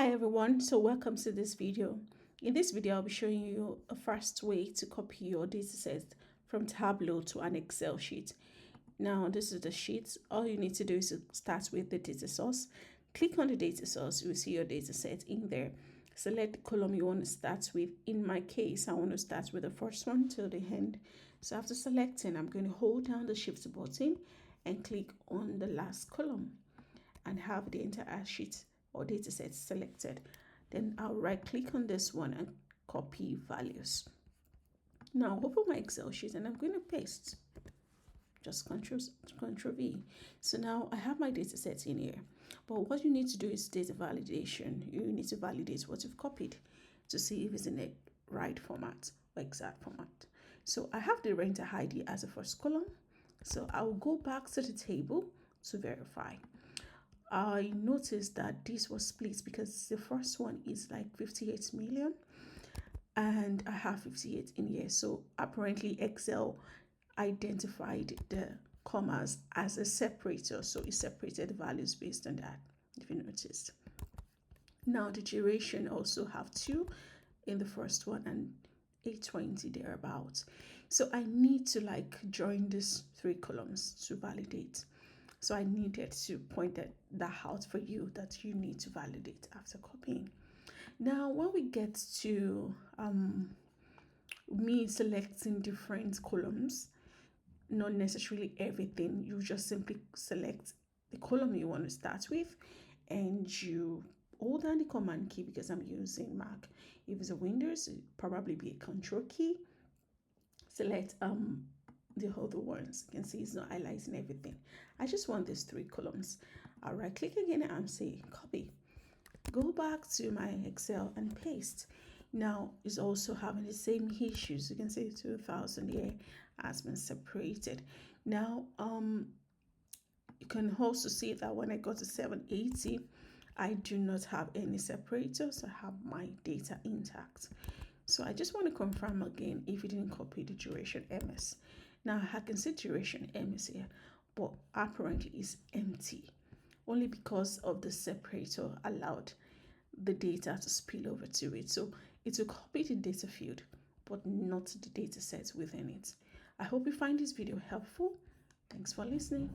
Hi everyone, so welcome to this video. In this video, I'll be showing you a fast way to copy your dataset from Tableau to an Excel sheet. Now, this is the sheet. All you need to do is to start with the data source. Click on the data source, you will see your dataset in there. Select the column you want to start with. In my case, I want to start with the first one till the end. So after selecting, I'm going to hold down the Shift button and click on the last column and have the entire sheet or dataset selected. Then I'll right click on this one and copy values. Now open my Excel sheet and I'm going to paste. Just Control V. So now I have my data set in here. But what you need to do is data validation. You need to validate what you've copied to see if it's in the right format or exact format. So I have the renter ID as a first column. So I'll go back to the table to verify. I noticed that this was split because the first one is like 58 million and I have 58 in here. So apparently Excel identified the commas as a separator. So it separated the values based on that, if you noticed. Now the duration also have 2 in the first one and 820 thereabouts. So I need to join these 3 columns to validate. So I needed to point that out for you that you need to validate after copying. Now, when we get to me selecting different columns, not necessarily everything, you just simply select the column you want to start with and you hold down the command key because I'm using Mac. If it's a Windows, it'd probably be a control key. Select the other ones. You can see it's not highlighting everything. I just want these 3 columns. I'll right click again and say copy. Go back to my Excel and paste. Now it's also having the same issues. You can see 2000 here has been separated. Now you can also see that when I go to 780, I do not have any separators. I have my data intact. So I just want to confirm again if you didn't copy the duration MS. Now I can see duration MS here, but apparently it's empty only because of the separator allowed the data to spill over to it. So it will copy the data field, but not the data set within it. I hope you find this video helpful. Thanks for listening.